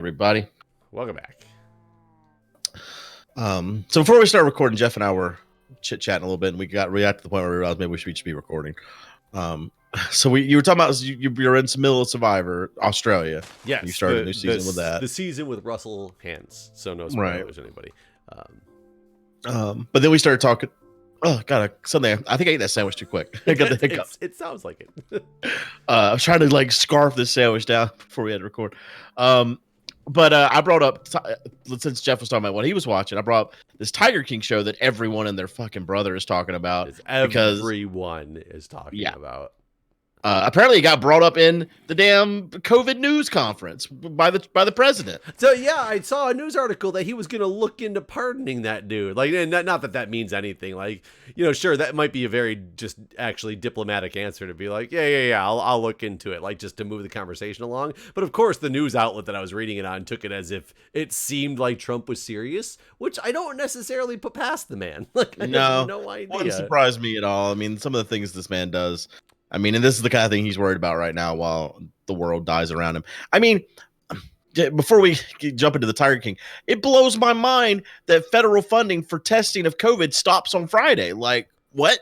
Everybody. Welcome back. So before we start recording, Jeff and I were chit-chatting a little bit, and we got to the point where we realized maybe we should be recording. So you were talking about you're in the middle of Survivor, Australia. Yes, you started a new season with that. The season with Russell Hands, so no spoilers to anybody. But then we started talking. Oh God, something. I think I ate that sandwich too quick. I got the hiccups. It sounds like it. I was trying to scarf this sandwich down before we had to record. But I brought up, since Jeff was talking about what he was watching, I brought up this Tiger King show that everyone and their fucking brother is talking about. Everyone is talking about. Apparently it got brought up in the damn COVID news conference by the president. So yeah, I saw a news article that he was going to look into pardoning that dude. Not that means anything. Sure, that might be a very just actually diplomatic answer to be like, yeah, I'll look into it, just to move the conversation along. But of course, the news outlet that I was reading it on took it as if it seemed like Trump was serious, which I don't necessarily put past the man. I have no idea. Wouldn't surprise me at all. I mean, some of the things this man does. I mean, and this is the kind of thing he's worried about right now while the world dies around him. I mean, before we jump into the Tiger King, it blows my mind that federal funding for testing of COVID stops on Friday. What?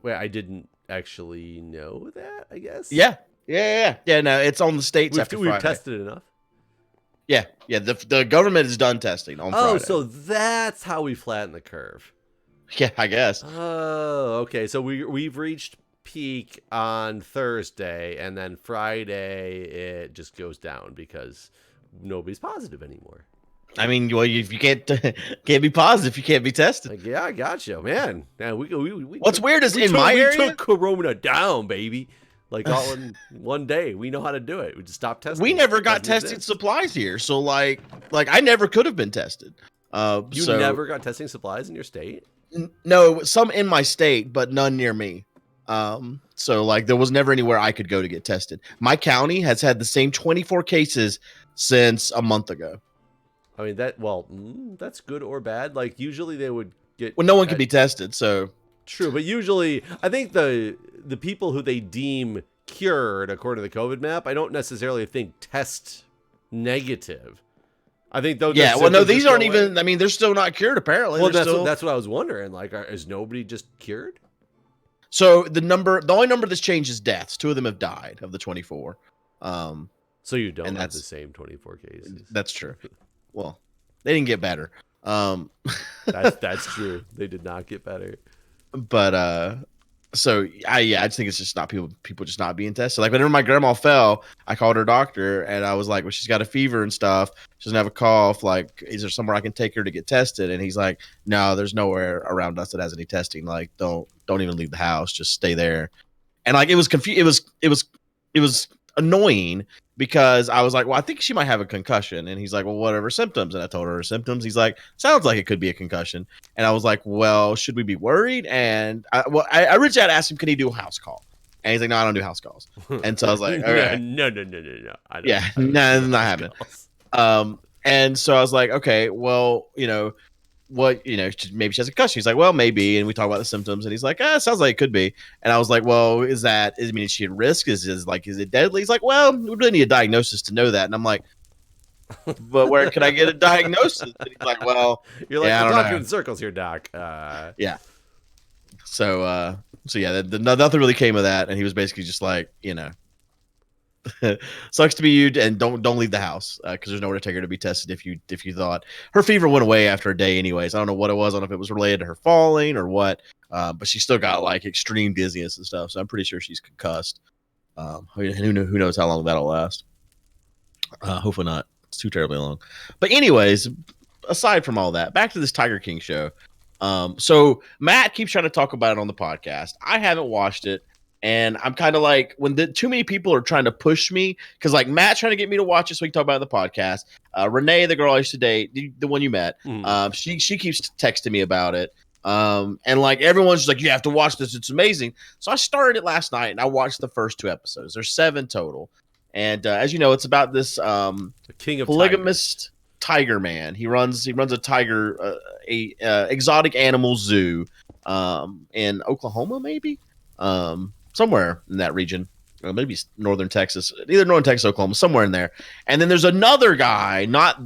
Wait, I didn't actually know that, I guess. Yeah. No, it's on the states after Friday. We've tested enough. Yeah. The government is done testing on Friday. Oh, so that's how we flatten the curve. Yeah, I guess. Oh, okay. So we've reached peak on Thursday, and then Friday it just goes down because nobody's positive anymore. I mean, well, if you can't be positive, you can't be tested. Yeah, I got you, man. What's weird is in my area, we took Corona down, baby. All in one day. We know how to do it. We just stopped testing. We never got testing supplies here, so like I never could have been tested. You never got testing supplies in your state? No, some in my state, but none near me. So there was never anywhere I could go to get tested. My county has had the same 24 cases since a month ago. I mean that's good or bad. Usually they would get no one can be tested, so true. But usually, I think the people who they deem cured according to the COVID map, I don't necessarily think test negative. I think those. Yeah, well, no, these aren't even. I mean, they're still not cured. Apparently, well, that's what I was wondering. Is nobody just cured? So the only number that's changed is deaths. 2 of them have died of the 24. So you don't have the same 24 cases. That's true. Well, they didn't get better. That's true. They did not get better. But so I just think it's just not people just not being tested. Whenever my grandma fell, I called her doctor and I was like, well, she's got a fever and stuff. She doesn't have a cough. Is there somewhere I can take her to get tested? And he's like, no, there's nowhere around us that has any testing. Don't even leave the house. Just stay there. And it was it was annoying because I was like, well, I think she might have a concussion. And he's like, well, what are her symptoms? And I told her her symptoms. He's like, sounds like it could be a concussion. And I was like, well, should we be worried? And I reached out, asked him, can he do a house call? And he's like, no, I don't do house calls. And so I was like, okay. No. No, not happening. And so I was like, okay, well, maybe she has a concussion. He's like, well, maybe. And we talk about the symptoms and he's like, sounds like it could be. And I was like, well, is she at risk? Is it deadly? He's like, well, we really need a diagnosis to know that. And I'm like, but where can I get a diagnosis? And he's like, well, you're like, we're talking in circles here, doc. Yeah. So yeah, nothing really came of that. And he was basically just like, sucks to be you, and don't leave the house because there's nowhere to take her to be tested. If you thought her fever went away after a day, anyways. I don't know what it was. I don't know if it was related to her falling or what, but she still got extreme dizziness and stuff. So I'm pretty sure she's concussed. Who knows how long that'll last? Hopefully not. It's too terribly long. But anyways, aside from all that, back to this Tiger King show. So Matt keeps trying to talk about it on the podcast. I haven't watched it. And I'm kind of like, when too many people are trying to push me, because Matt's trying to get me to watch it so we can talk about it on the podcast. Renee, the girl I used to date, the one you met, she keeps texting me about it. And everyone's just like, you have to watch this. It's amazing. So I started it last night and I watched the first 2 episodes. There's 7 total. And as you know, it's about this the king of polygamist tiger man. He runs a tiger, exotic animal zoo in Oklahoma, maybe. Somewhere in that region. maybe northern Texas, either northern Texas, Oklahoma, somewhere in there. And then there's another guy, not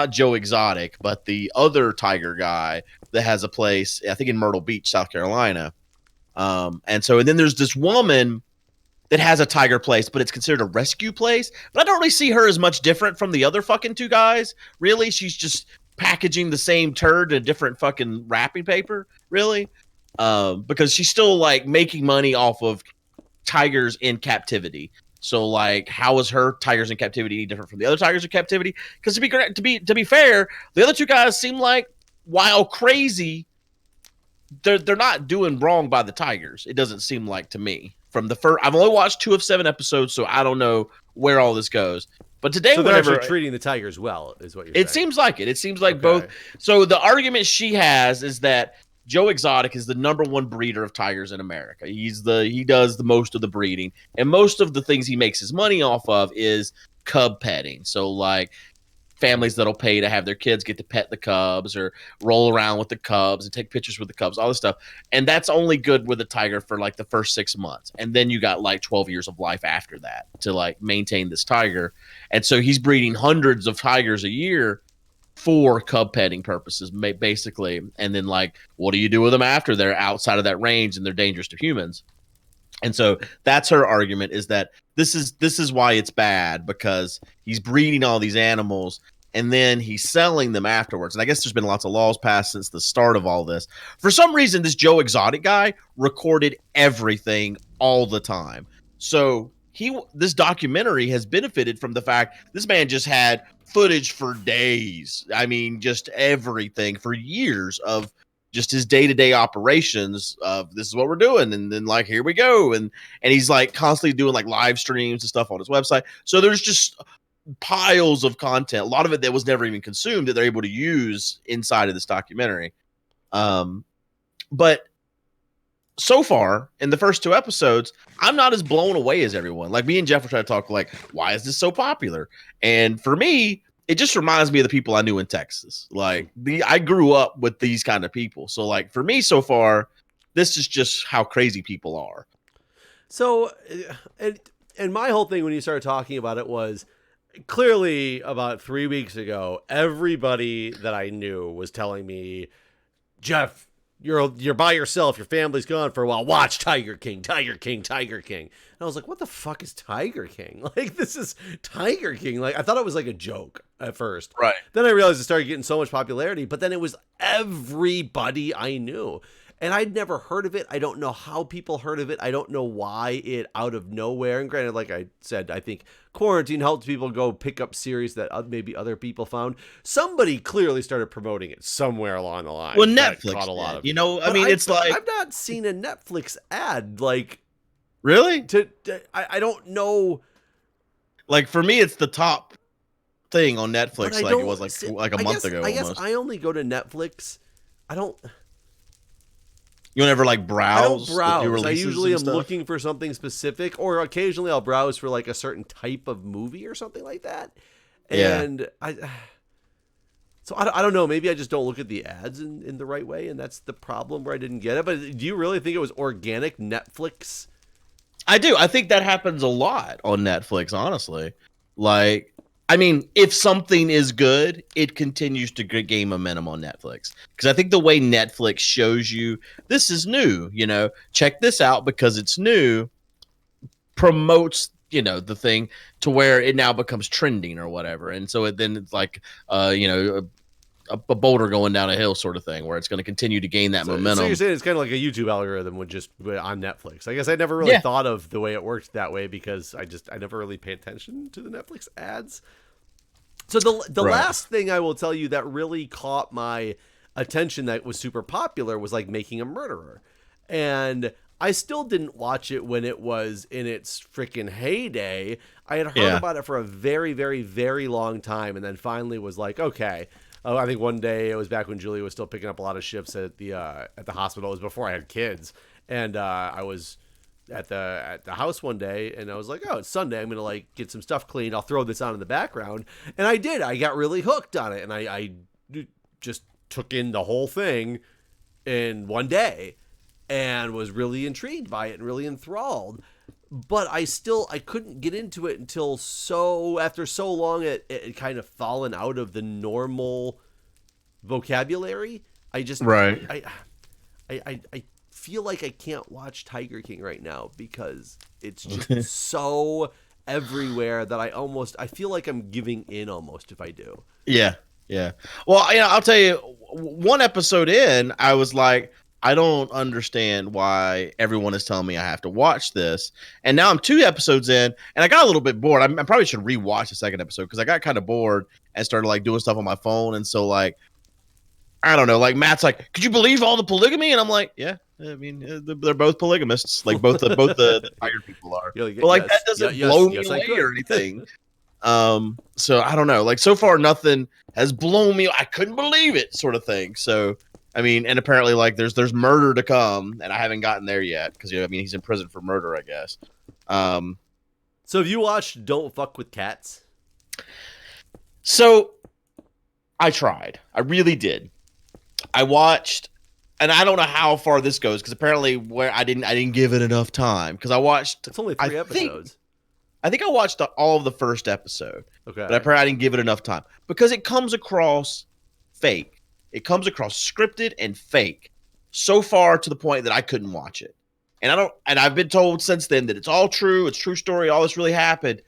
Joe Exotic, but the other tiger guy that has a place, I think in Myrtle Beach, South Carolina. And then there's this woman that has a tiger place, but it's considered a rescue place. But I don't really see her as much different from the other fucking two guys. Really, she's just packaging the same turd in a different fucking wrapping paper. Really, because she's still like making money off of tigers in captivity. So like, how is her tigers in captivity any different from the other tigers in captivity? Because to be fair, the other two guys seem like, while crazy, they're not doing wrong by the tigers. It doesn't seem like to me. From the first, I've only watched 2 of 7 episodes, so I don't know where all this goes. But today, so they're actually treating the tigers well, is what you're saying. It seems like it. It seems like both. So the argument she has is that Joe Exotic is the #1 breeder of tigers in America. He does the most of the breeding, and most of the things he makes his money off of is cub petting. So like, families that'll pay to have their kids get to pet the cubs or roll around with the cubs and take pictures with the cubs, all this stuff. And that's only good with a tiger for like the first 6 months. And then you got like 12 years of life after that to like maintain this tiger. And so he's breeding hundreds of tigers a year for cub petting purposes, basically. And then like, what do you do with them after they're outside of that range and they're dangerous to humans? And so that's her argument, is that this is why it's bad, because he's breeding all these animals and then he's selling them afterwards. And I guess there's been lots of laws passed since the start of all this. For some reason, this Joe Exotic guy recorded everything all the time. So this documentary has benefited from the fact this man just had footage for days. I mean, just everything for years of just his day-to-day operations of, this is what we're doing, and then like, here we go, and he's like constantly doing like live streams and stuff on his website. So there's just piles of content, a lot of it that was never even consumed, that they're able to use inside of this documentary. But so far in the first 2 episodes, I'm not as blown away as everyone. Like, me and Jeff were trying to talk like, why is this so popular? And for me, it just reminds me of the people I knew in Texas. Like, I grew up with these kind of people. So like, for me so far, this is just how crazy people are. So, and my whole thing when you started talking about it was, clearly about 3 weeks ago, everybody that I knew was telling me, Jeff, you're by yourself, your family's gone for a while, watch Tiger King, Tiger King, Tiger King. And I was like, what the fuck is Tiger King? Like, this is Tiger King. Like, I thought it was like a joke at first. Right. Then I realized it started getting so much popularity, but then it was everybody I knew. And I'd never heard of it. I don't know how people heard of it. I don't know why it out of nowhere. And granted, like I said, I think quarantine helped people go pick up series that maybe other people found. Somebody clearly started promoting it somewhere along the line. Well, Netflix caught a lot of, I mean, it's like, I've not seen a Netflix ad. Like, really? I don't know. Like, for me, it's the top thing on Netflix. Like, it was like a month ago. I guess I only go to Netflix. I don't. You don't ever like browse? I don't browse. I usually am looking for something specific, or occasionally I'll browse for like a certain type of movie or something like that. And yeah. I don't know. Maybe I just don't look at the ads in the right way, and that's the problem where I didn't get it. But do you really think it was organic Netflix? I do. I think that happens a lot on Netflix, honestly. Like, I mean, if something is good, it continues to gain momentum on Netflix. Because I think the way Netflix shows you, this is new, check this out because it's new, promotes, the thing to where it now becomes trending or whatever. And so then it's like, a boulder going down a hill sort of thing, where it's going to continue to gain that momentum. So you're saying it's kind of like a YouTube algorithm would just on Netflix. I guess I never really thought of the way it worked that way, because I never really pay attention to the Netflix ads. So the last thing I will tell you that really caught my attention that was super popular was like Making a Murderer. And I still didn't watch it when it was in its freaking heyday. I had heard about it for a very, very, very long time, and then finally was like, okay. I think one day, it was back when Julia was still picking up a lot of shifts at the hospital. It was before I had kids, and I was at the house one day, and I was like, oh, it's Sunday, I'm gonna like get some stuff cleaned, I'll throw this on in the background. And I did. I got really hooked on it, and I just took in the whole thing in one day and was really intrigued by it and really enthralled. but I couldn't get into it until after so long it kind of fallen out of the normal vocabulary. Right. I feel like I can't watch Tiger King right now because it's just so everywhere that I feel like I'm giving in almost if I do. Yeah. Yeah. Well, I'll tell you, one episode in, I was like, I don't understand why everyone is telling me I have to watch this. And now I'm 2 episodes in, and I got a little bit bored. I probably should rewatch the second episode because I got kind of bored and started like doing stuff on my phone. And so like, I don't know, like Matt's like, could you believe all the polygamy? And I'm like, yeah, I mean, they're both polygamists. Like both the tired people are. Like, but like yes, that doesn't blow me away or anything. So I don't know. Like so far, nothing has blown me. I couldn't believe it, sort of thing. So I mean, and apparently, like there's murder to come, and I haven't gotten there yet because I mean he's in prison for murder, I guess. So have you watched Don't Fuck with Cats? So I tried. I really did. I watched, and I don't know how far this goes because apparently where I didn't give it enough time because I watched. It's only 3 episodes. I think I watched all of the first episode. Okay. But I didn't give it enough time because it comes across fake. It comes across scripted and fake so far to the point that I couldn't watch it. And I've been told since then that it's all true. It's true story. All this really happened,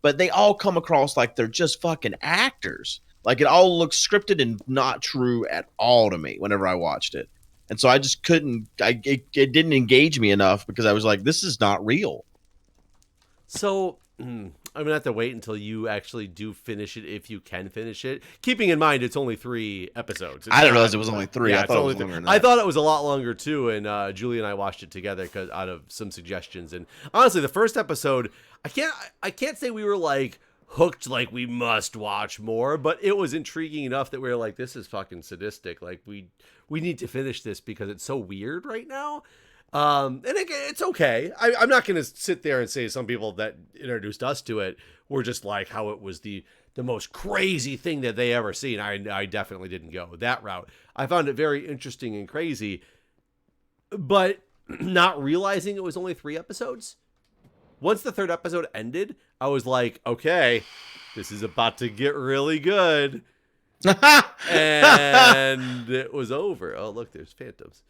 but they all come across like they're just fucking actors. Like it all looks scripted and not true at all to me whenever I watched it. And so I just couldn't, it didn't engage me enough because I was like, this is not real. So I'm going to have to wait until you actually do finish it, if you can finish it. Keeping in mind, it's only 3 episodes. I didn't realize it was only 3. Yeah, I thought it was longer than that. I thought it was a lot longer, too, and Julie and I watched it together out of some suggestions. And honestly, the first episode, I can't say we were, like, hooked, like, we must watch more, but it was intriguing enough that we were like, this is fucking sadistic. Like, we need to finish this because it's so weird right now. And it's okay. I'm not going to sit there and say some people that introduced us to it were just like how it was the most crazy thing that they ever seen. I definitely didn't go that route. I found it very interesting and crazy, but not realizing it was only 3 episodes. Once the 3rd episode ended, I was like, okay, this is about to get really good. And it was over. Oh, look, there's phantoms.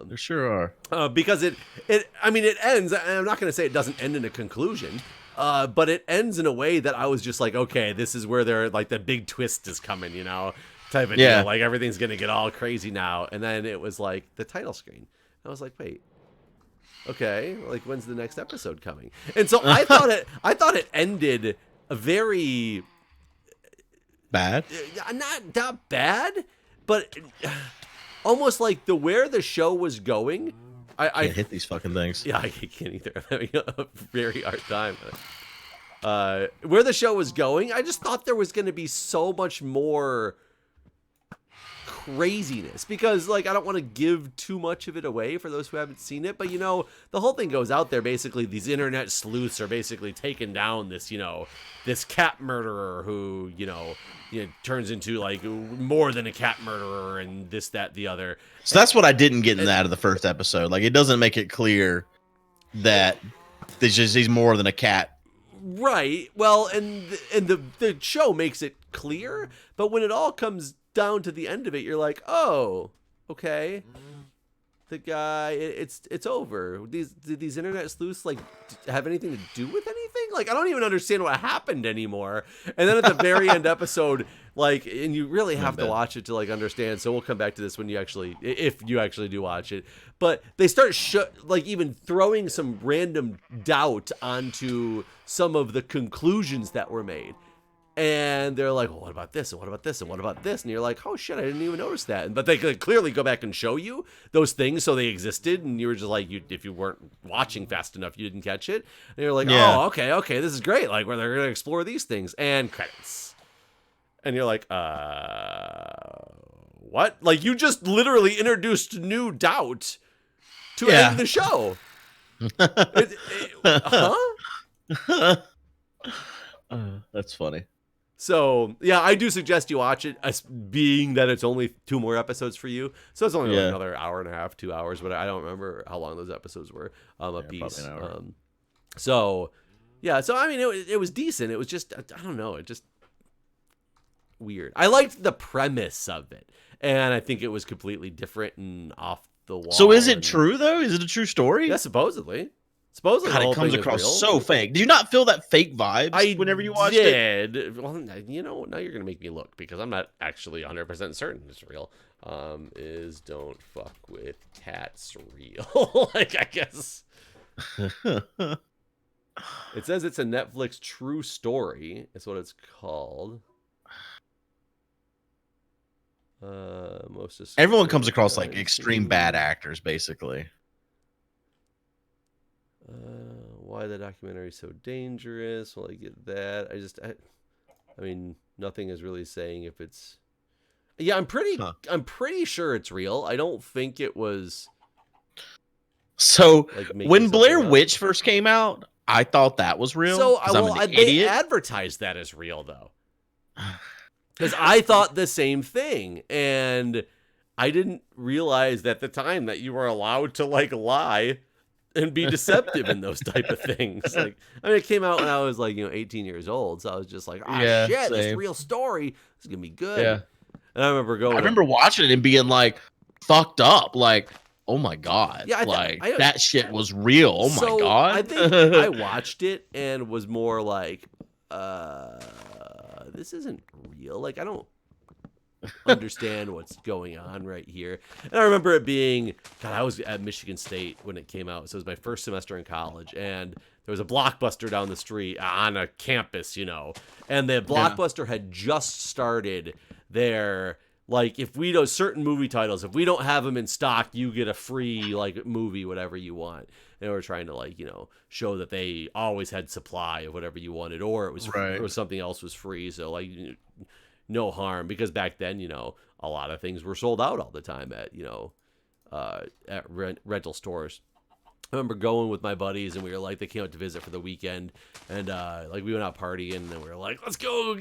There sure are. Because it ends. I'm not going to say it doesn't end in a conclusion, but it ends in a way that I was just like, okay, this is where they're like the big twist is coming, type of deal. Like everything's going to get all crazy now. And then it was like the title screen. I was like, wait, okay, like when's the next episode coming? And so I thought it ended a very bad, not bad, but almost like where the show was going. I can't hit these fucking things. Yeah, I can't either. I'm having a very hard time. Where the show was going, I just thought there was going to be so much more craziness because, like, I don't want to give too much of it away for those who haven't seen it, but the whole thing goes out there. Basically, these internet sleuths are basically taking down this, this cat murderer who, turns into like more than a cat murderer and this, that, the other. So that's what I didn't get in that of the first episode. Like, it doesn't make it clear that he's more than a cat. Right. Well, and the show makes it clear, but when it all comes down to the end of it, you're like, oh, okay. The guy, it's over. Did these internet sleuths like have anything to do with anything? Like, I don't even understand what happened anymore. And then at the very end episode, like, and you really have to watch it to like understand. So we'll come back to this when if you actually do watch it. But they start like even throwing some random doubt onto some of the conclusions that were made. And they're like, well, what about this? And what about this? And what about this? And you're like, oh, shit, I didn't even notice that. But they could clearly go back and show you those things so they existed. And you were just like, if you weren't watching fast enough, you didn't catch it. And you're like, oh, okay, this is great. Like, where they're going to explore these things. And credits. And you're like, what? Like, you just literally introduced new doubt to end the show. Huh? That's funny. So, yeah, I do suggest you watch it, being that it's only 2 more episodes for you. So it's only like another hour and a half, 2 hours, but I don't remember how long those episodes were a piece. Probably an hour. So, yeah. So I mean, it was decent. It was just I don't know. It just weird. I liked the premise of it, and I think it was completely different and off the wall. So is it true though? Is it a true story? Yeah, supposedly. Supposedly, God, the whole it comes thing across is real. so fake. Did you not feel that fake vibes whenever you watched it? Well, you know, now you're gonna make me look because I'm not actually 100% certain it's real. Is don't fuck with cats real? Like, I guess it says it's a Netflix true story. That's what it's called. Everyone comes across like extreme bad actors, basically. Why the documentary is so dangerous? Well, I get that. I mean, nothing is really saying if it's. Yeah, I'm pretty sure it's real. I don't think it was. So like when Blair Witch first came out, I thought that was real. So they advertised that as real though, because I thought the same thing, and I didn't realize at the time that you were allowed to like lie and be deceptive in those type of things. Like, I mean, it came out when I was like 18 years old, so I was just like, shit, same. this real story. This is gonna be good. Yeah. And I remember watching it and being like fucked up, like, oh my god, yeah, that shit was real. Oh my god. I think I watched it and was more like, this isn't real. Like, I don't understand what's going on right here. And I remember it being, God, I was at Michigan State when it came out, so it was my first semester in college, and there was a Blockbuster down the street on a campus, and the Blockbuster had just started their, like, if we do certain movie titles, if we don't have them in stock, you get a free like movie, whatever you want. And we're trying to like show that they always had supply of whatever you wanted, or it was or something else was free. So like, no harm, because back then, a lot of things were sold out all the time at rental stores. I remember going with my buddies, and we were like, they came out to visit for the weekend, and like we went out partying, and then we were like, let's go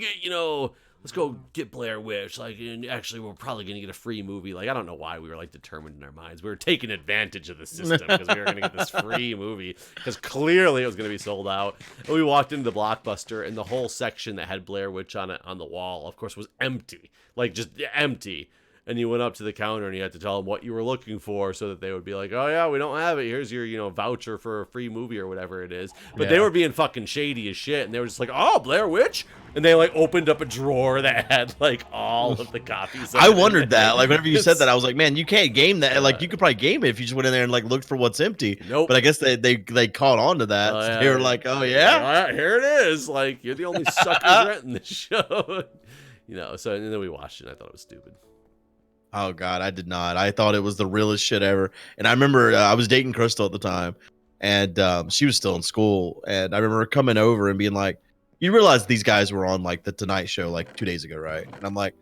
get Blair Witch. Like, and actually, we're probably gonna get a free movie. Like, I don't know why we were like determined in our minds. We were taking advantage of the system because we were gonna get this free movie because clearly it was gonna be sold out. And we walked into the Blockbuster, and the whole section that had Blair Witch on it on the wall, of course, was empty. Like, just empty. And you went up to the counter and you had to tell them what you were looking for so that they would be like, oh yeah, we don't have it. Here's your, voucher for a free movie or whatever it is. But they were being fucking shady as shit. And they were just like, oh, Blair Witch? And they like opened up a drawer that had like all of the copies. I wondered that. Like, whenever you said that, I was like, man, you can't game that. Like, you could probably game it if you just went in there and like looked for what's empty. Nope. But I guess they caught on to that. So they were like, oh yeah? Here it is. Like, you're the only suckers renting this show. So and then we watched it and I thought it was stupid. Oh God, I did not. I thought it was the realest shit ever. And I remember I was dating Crystal at the time, and she was still in school. And I remember coming over and being like, "You realize these guys were on like the Tonight Show like 2 days ago, right?" And I'm like,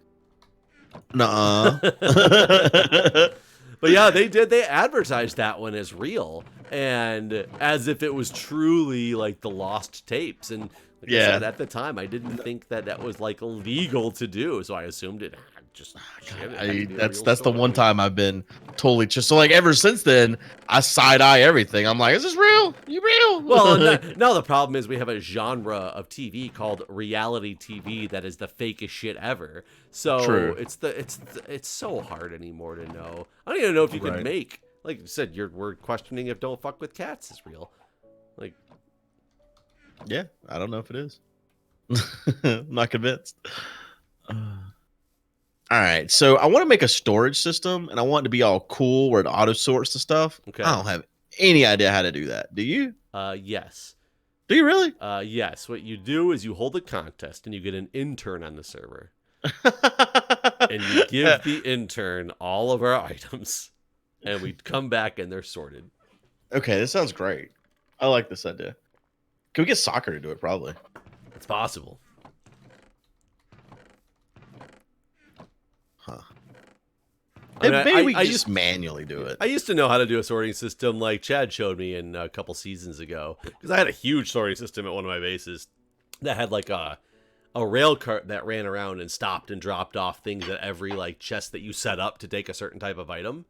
"Nuh-uh." But yeah, they did. They advertised that one as real and as if it was truly like the lost tapes. And like I said, at the time, I didn't think that was like illegal to do, so I assumed it. That's the one time I've been totally just so like ever since then I side eye everything. I'm like, is this real? You real? Well, now the problem is we have a genre of TV called reality TV that is the fakest shit ever. So True. It's so hard anymore to know. I don't even know if you can make, like you said, we're questioning if Don't Fuck with Cats is real. Like, yeah, I don't know if it is. I'm not convinced. All right, so I want to make a storage system, and I want it to be all cool where it auto sorts the stuff. Okay. I don't have any idea how to do that. Do you? Yes. Do you really? Yes. What you do is you hold a contest, and you get an intern on the server, and you give the intern all of our items, and we come back and they're sorted. Okay, this sounds great. I like this idea. Can we get soccer to do it? Probably. It's possible. Huh. I we just manually do it. I used to know how to do a sorting system like Chad showed me in a couple seasons ago, because I had a huge sorting system at one of my bases that had like a rail cart that ran around and stopped and dropped off things at every like chest that you set up to take a certain type of item.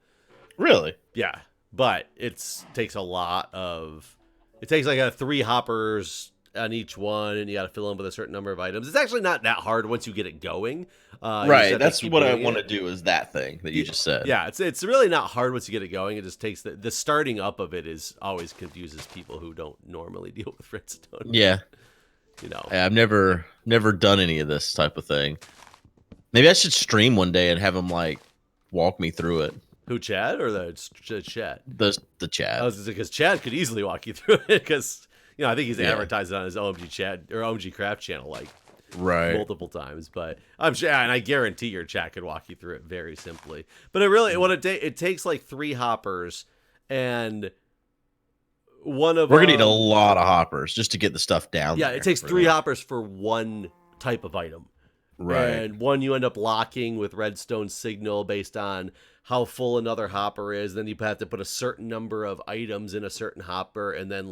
Really? Yeah, but it takes a lot of It takes like 3 hoppers on each one, and you got to fill them with a certain number of items. It's actually not that hard once you get it going. You just have to That's keep what I doing want it. to do is that thing that you just said. Yeah, it's really not hard once you get it going. It just takes the starting up of it is always confuses people who don't normally deal with redstone. Yeah. You know. I've never done any of this type of thing. Maybe I should stream one day and have him like walk me through it. Who, Chad or the chat? The chat. I was because Chad could easily walk you through it because I think he's Yeah. advertised it on his OMG chat or OMG Craft channel like multiple times. But I'm sure, and I guarantee your chat could walk you through it very simply. But it takes like 3 hoppers, and one of we're gonna need a lot of hoppers just to get the stuff down. Yeah, there it takes 3 hoppers for one type of item. Right. And one you end up locking with redstone signal based on how full another hopper is. Then you have to put a certain number of items in a certain hopper, and then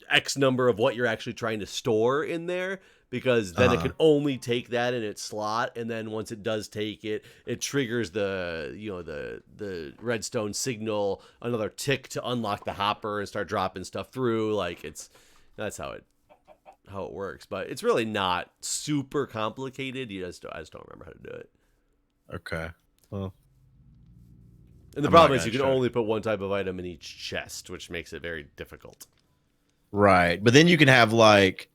X number of what you're actually trying to store in there, because then it can only take that in its slot. And then once it does take it, it triggers the redstone signal, another tick to unlock the hopper and start dropping stuff through. That's how it works, but it's really not super complicated. I just don't remember how to do it. Okay. Well, and the problem is you can only put one type of item in each chest, which makes it very difficult. Right. But then you can have like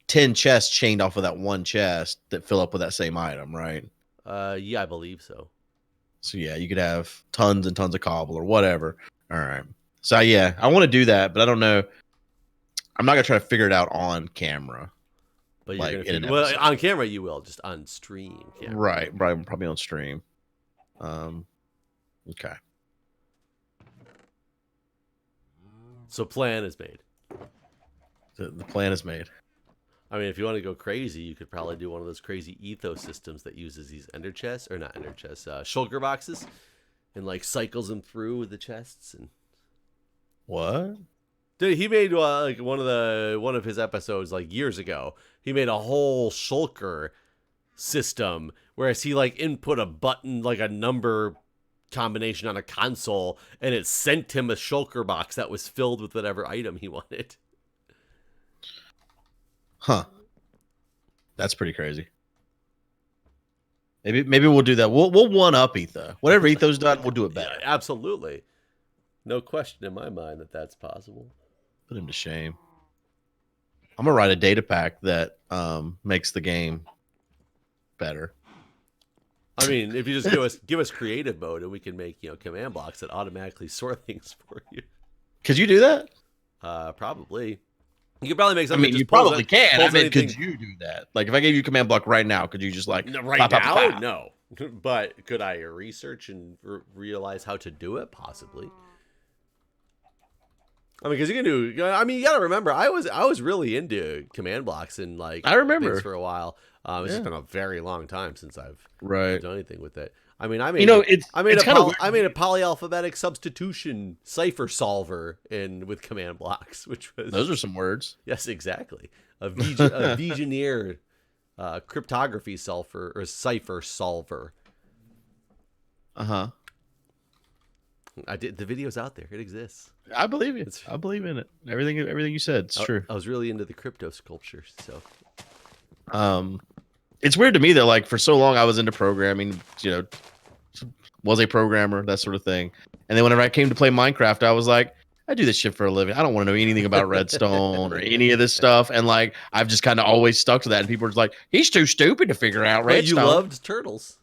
10 chests chained off of that one chest that fill up with that same item, right? Yeah, I believe so. So yeah, you could have tons and tons of cobble or whatever. All right. So yeah, I want to do that, but I don't know. I'm not gonna try to figure it out on camera. But you're gonna on camera you will, just on stream camera. Right, probably on stream. Okay. So plan is made. The plan is made. I mean, if you want to go crazy, you could probably do one of those crazy ethos systems that uses these ender chests, or not ender chests, shulker boxes, and like cycles them through with the chests. And what? Dude, he made like one of his episodes like years ago. He made a whole shulker system, whereas he like input a button, like a number combination on a console, and it sent him a shulker box that was filled with whatever item he wanted. Huh. That's pretty crazy. Maybe we'll do that. We'll one up Etho. Whatever Etho's done, we'll do it better. Yeah, absolutely. No question in my mind that that's possible. Put him to shame. I'm gonna write a data pack that makes the game better. I mean, if you just give us creative mode, and we can make command blocks that automatically sort things for you. Could you do that? Probably. You could probably make something. I mean, you probably can. I mean, could you do that? Like, if I gave you a command block right now, could you just like right now? No. But could I research and realize how to do it? Possibly. I mean, because you can do. I mean, you got to remember, I was really into command blocks and like I remember things for a while. It's just been a very long time since I've done anything with it. I mean, I made a polyalphabetic substitution cipher solver with command blocks, which was those are some words. Yes, exactly. A Vigenère cryptography cipher solver. Uh-huh. I did. The video's out there. It exists. I believe you. I believe in it. Everything you said, it's true. I was really into the crypto sculpture, so. It's weird to me that like for so long I was into programming, was a programmer, that sort of thing. And then whenever I came to play Minecraft, I was like, I do this shit for a living. I don't want to know anything about redstone or any of this stuff. And like, I've just kind of always stuck to that. And people are just like, he's too stupid to figure out redstone. But you loved turtles.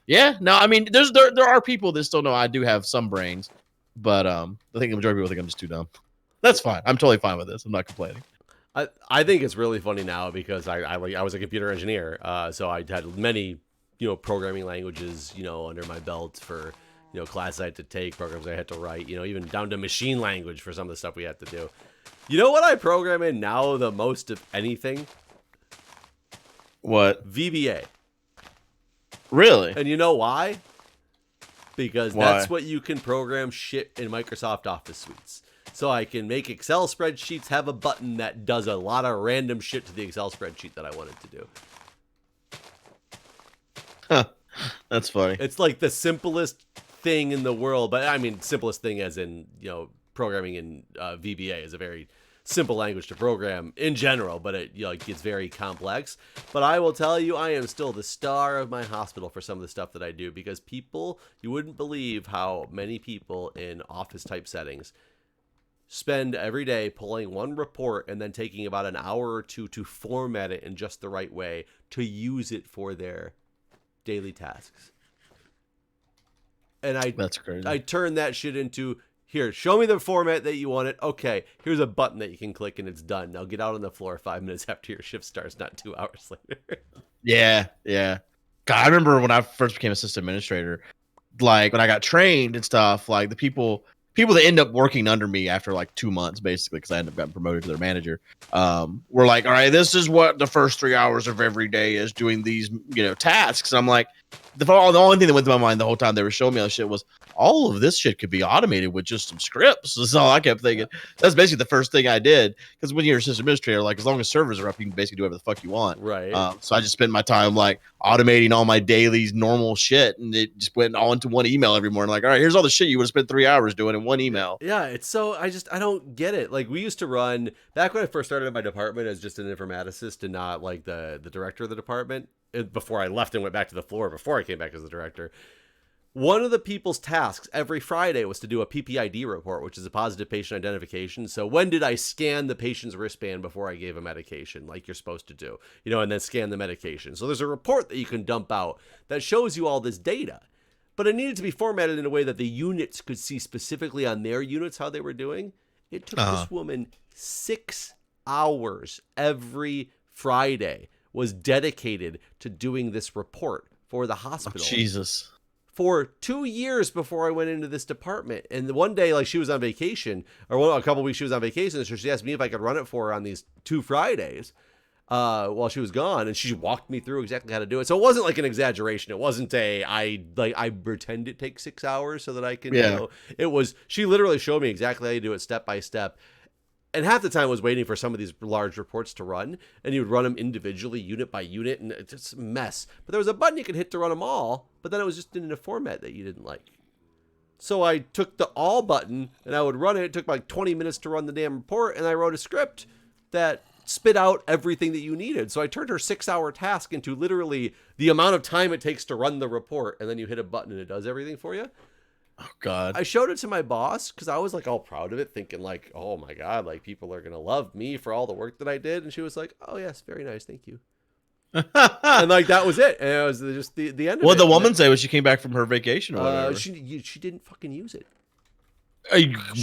Yeah. No, I mean, there are people that still know I do have some brains, but I think the majority of people think I'm just too dumb. That's fine. I'm totally fine with this. I'm not complaining. I think it's really funny now because I was a computer engineer, so I had many programming languages under my belt for classes I had to take, programs I had to write, even down to machine language for some of the stuff we had to do. You know what I program in now the most of anything? What? VBA. Really? And you know why? Because that's what you can program shit in Microsoft Office suites. So I can make Excel spreadsheets have a button that does a lot of random shit to the Excel spreadsheet that I wanted to do. Huh. That's funny. It's like the simplest thing in the world, but I mean simplest thing as in, programming in VBA is a very simple language to program in general, but it gets very complex. But I will tell you, I am still the star of my hospital for some of the stuff that I do, because you wouldn't believe how many people in office type settings spend every day pulling one report and then taking about an hour or two to format it in just the right way to use it for their daily tasks. And That's crazy. I turn that shit into, here, show me the format that you want it. Okay, here's a button that you can click and it's done. Now get out on the floor 5 minutes after your shift starts, not 2 hours later. Yeah. God, I remember when I first became assistant administrator, like when I got trained and stuff, like the people that end up working under me after like 2 months, basically, because I ended up getting promoted to their manager, were like, all right, this is what the first 3 hours of every day is, doing these, tasks. And I'm like, the only thing that went through my mind the whole time they were showing me all this shit was, all of this shit could be automated with just some scripts. That's all I kept thinking. That's basically the first thing I did, because when you're a system administrator, like, as long as servers are up, you can basically do whatever the fuck you want. Right. So I just spent my time like automating all my daily normal shit, and it just went all into one email every morning. Like, all right, here's all the shit you would have spent 3 hours doing in one email. Yeah, it's so, I don't get it. Like, we used to run, back when I first started in my department as just an informaticist and not like the director of the department, before I left and went back to the floor, before I came back as the director. One of the people's tasks every Friday was to do a PPID report, which is a positive patient identification. So when did I scan the patient's wristband before I gave a medication, like you're supposed to do, and then scan the medication. So there's a report that you can dump out that shows you all this data, but it needed to be formatted in a way that the units could see specifically on their units how they were doing. It took this woman 6 hours every Friday was dedicated to doing this report for the hospital. Oh, Jesus. For 2 years before I went into this department. And one day, like, she was on vacation, or a couple weeks she was on vacation, so she asked me if I could run it for her on these 2 Fridays while she was gone, and she walked me through exactly how to do it. So it wasn't like an exaggeration. It wasn't I pretend it takes 6 hours so that I can, it was, she literally showed me exactly how you do it step by step. And half the time I was waiting for some of these large reports to run, and you would run them individually, unit by unit, and it's just a mess. But there was a button you could hit to run them all, but then it was just in a format that you didn't like. So I took the all button, and I would run it. It took like 20 minutes to run the damn report, and I wrote a script that spit out everything that you needed. So I turned her 6-hour task into literally the amount of time it takes to run the report, and then you hit a button and it does everything for you. Oh, God. I showed it to my boss because I was like all proud of it, thinking like, oh my God, like people are going to love me for all the work that I did. And she was like, oh yes, very nice. Thank you. And like, that was it. And it was just the end of it. What did the woman say when she came back from her vacation or whatever? She didn't fucking use it.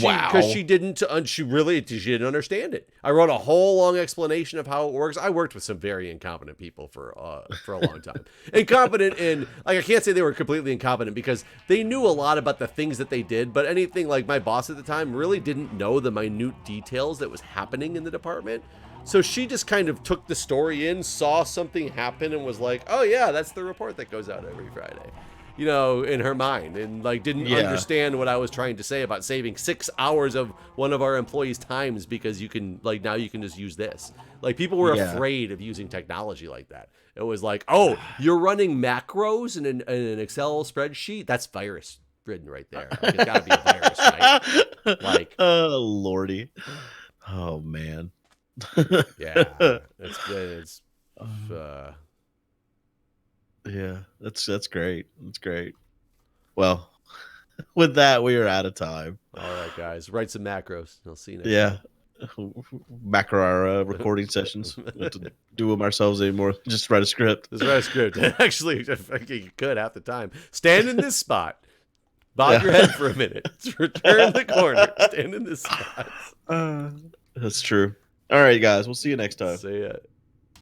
Wow. Because she didn't understand it. I wrote a whole long explanation of how it works. I worked with some very incompetent people for a long time. Incompetent in, like, I can't say they were completely incompetent because they knew a lot about the things that they did, but anything, like my boss at the time really didn't know the minute details that was happening in the department. So she just kind of took the story in, saw something happen, and was like, oh yeah, that's the report that goes out every Friday. In her mind, and like didn't understand what I was trying to say about saving 6 hours of one of our employees' times because you can, like, now you can just use this. Like, people were afraid of using technology like that. It was like, oh, you're running macros in an Excel spreadsheet? That's virus ridden right there. Like, it's gotta be a virus, right? Like, oh lordy, oh man. Yeah, it's good. It's yeah, that's great. That's great. Well, with that, we are out of time. All right, guys, write some macros. I'll see you next time. Macro our recording sessions. We don't have to do them ourselves anymore. Just write a script. Actually, you could half the time. Stand in this spot. Bob your head for a minute. Return the corner. Stand in this spot. That's true. All right, guys. We'll see you next time. See ya.